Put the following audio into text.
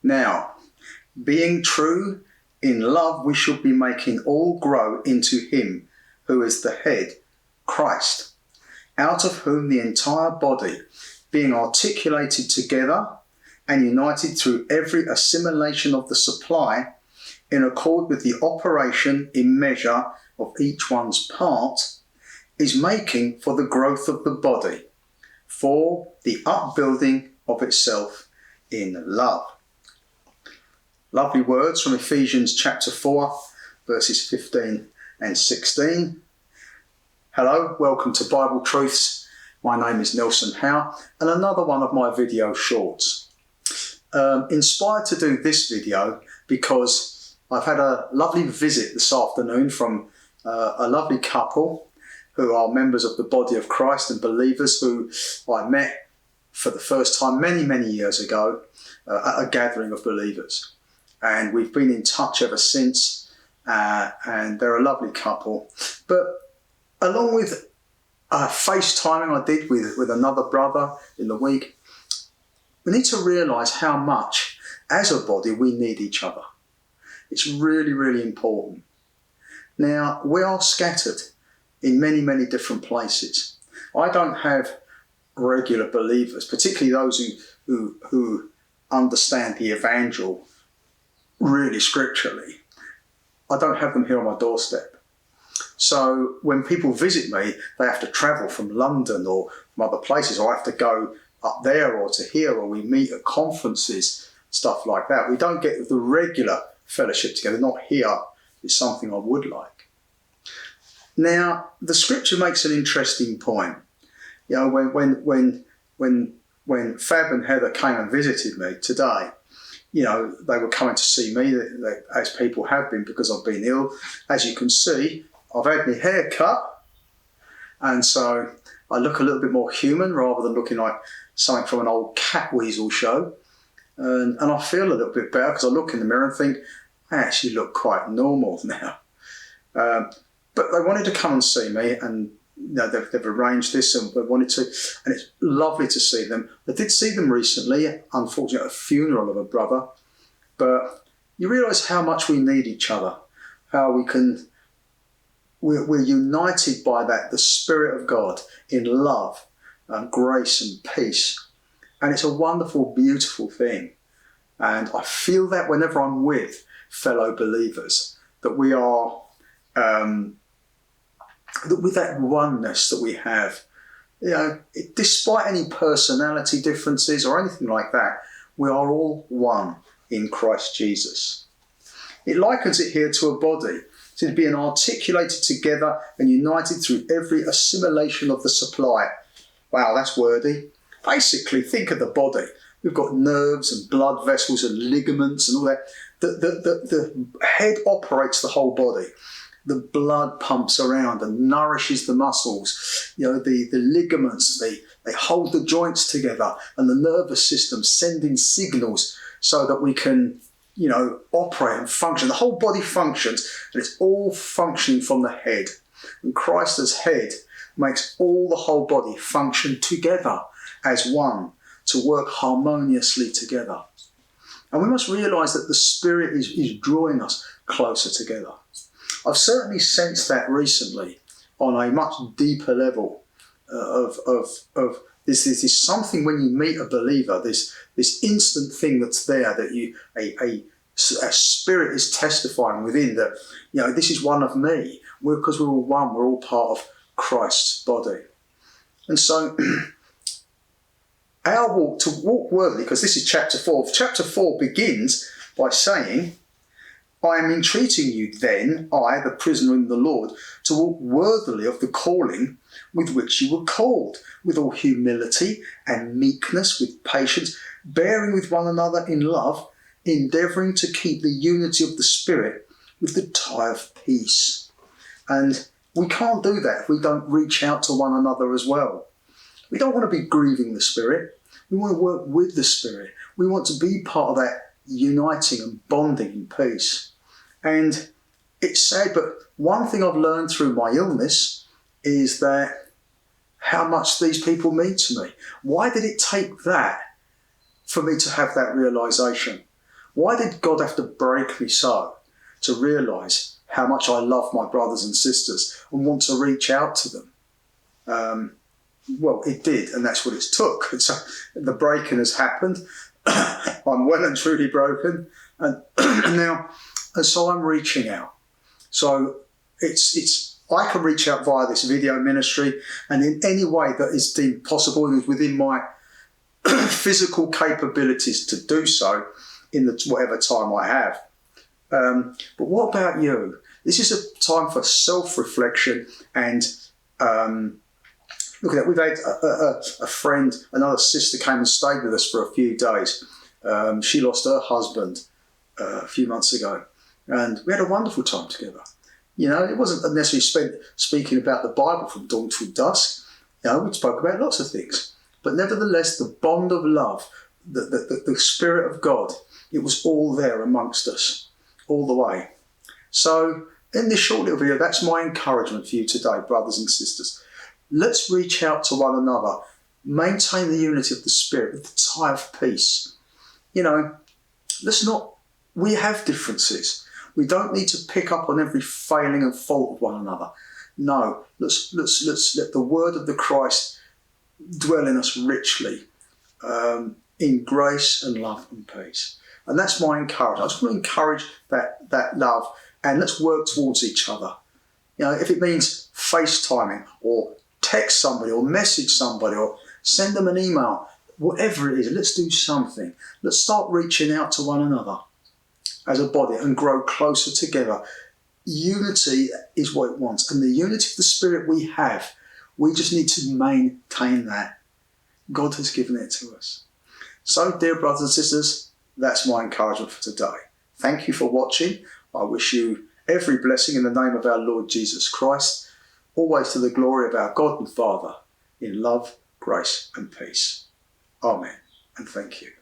Now, being true in love, we should be making all grow into him who is the head, Christ, out of whom the entire body, being articulated together and united through every assimilation of the supply, in accord with the operation in measure of each one's part, is making for the growth of the body, for the upbuilding of itself in love. Lovely words from Ephesians chapter 4, verses 15 and 16. Hello, welcome to Bible Truths. My name is Nelson Howe, and another one of my video shorts. Inspired to do this video because I've had a lovely visit this afternoon from a lovely couple who are members of the body of Christ and believers who I met for the first time many years ago at a gathering of believers. And we've been in touch ever since, and they're a lovely couple. But along with FaceTiming I did with another brother in the week, we need to realise how much, as a body, we need each other. It's really important. Now, we are scattered in many different places. I don't have regular believers, particularly those who understand the evangel really scripturally. I don't have them here on my doorstep. So when people visit me, they have to travel from London or from other places, or I have to go up there or to here, or we meet at conferences, stuff like that. We don't get the regular fellowship together. Not here is something I would like. Now, the scripture makes an interesting point. You know, when Fab and Heather came and visited me today, you know, they were coming to see me, as people have been, because I've been ill. As you can see, I've had my hair cut, and so I look a little bit more human rather than looking like something from an old Catweasel show. And I feel a little bit better because I look in the mirror and think, I actually look quite normal now. But they wanted to come and see me, and you know, they've arranged this and they wanted to, and it's lovely to see them. I did see them recently, unfortunately at a funeral of a brother, but you realise how much we need each other, how we're united by that, the Spirit of God, in love and grace and peace. And it's a wonderful, beautiful thing. And I feel that whenever I'm with fellow believers, that we are, that with that oneness that we have, you know, despite any personality differences or anything like that, we are all one in Christ Jesus. It likens it here to a body, to being articulated together and united through every assimilation of the supply. Wow, that's wordy. Basically, think of the body. We've got nerves and blood vessels and ligaments and all that. The head operates the whole body. The blood pumps around and nourishes the muscles. You know, the ligaments, they hold the joints together, and the nervous system sending signals so that we can, you know, operate and function. The whole body functions, and it's all functioning from the head. And Christ as head makes all the whole body function together as one, to work harmoniously together. And we must realise that the Spirit is drawing us closer together. I've certainly sensed that recently on a much deeper level of this is something when you meet a believer, this instant thing that's there, that a spirit is testifying within that, you know, this is one of me. Because we're all one, we're all part of Christ's body. And so our walk, to walk worthily, because this is chapter 4. Chapter 4 begins by saying, I am entreating you then, I, the prisoner in the Lord, to walk worthily of the calling with which you were called, with all humility and meekness, with patience, bearing with one another in love, endeavouring to keep the unity of the Spirit with the tie of peace. And we can't do that if we don't reach out to one another as well. We don't want to be grieving the Spirit. We want to work with the Spirit. We want to be part of that uniting and bonding in peace. And it's sad, but one thing I've learned through my illness is that how much these people mean to me. Why did it take that for me to have that realisation? Why did God have to break me so to realise how much I love my brothers and sisters and want to reach out to them? Well, it did, and that's what it took. So the breaking has happened. I'm well and truly broken, and so I'm reaching out. So it's I can reach out via this video ministry, and in any way that is deemed possible and is within my physical capabilities to do so in the whatever time I have. But what about you? This is a time for self-reflection and look at that. We've had a friend, another sister came and stayed with us for a few days. She lost her husband a few months ago, and we had a wonderful time together. You know, it wasn't necessarily speaking about the Bible from dawn till dusk. You know, we spoke about lots of things. But nevertheless, the bond of love, the Spirit of God, it was all there amongst us, all the way. So in this short little video, that's my encouragement for you today, brothers and sisters. Let's reach out to one another. Maintain the unity of the Spirit with the tie of peace. You know, we have differences. We don't need to pick up on every failing and fault of one another. No, let's let the word of the Christ dwell in us richly, in grace and love and peace. And that's my encouragement. I just want to encourage that love, and let's work towards each other. You know, if it means FaceTiming or text somebody or message somebody or send them an email, whatever it is, let's do something. Let's start reaching out to one another as a body and grow closer together. Unity is what it wants, and the unity of the Spirit we have, we just need to maintain that. God has given it to us. So, dear brothers and sisters, that's my encouragement for today. Thank you for watching. I wish you every blessing in the name of our Lord Jesus Christ, always to the glory of our God and Father, in love, grace and peace. Amen, and thank you.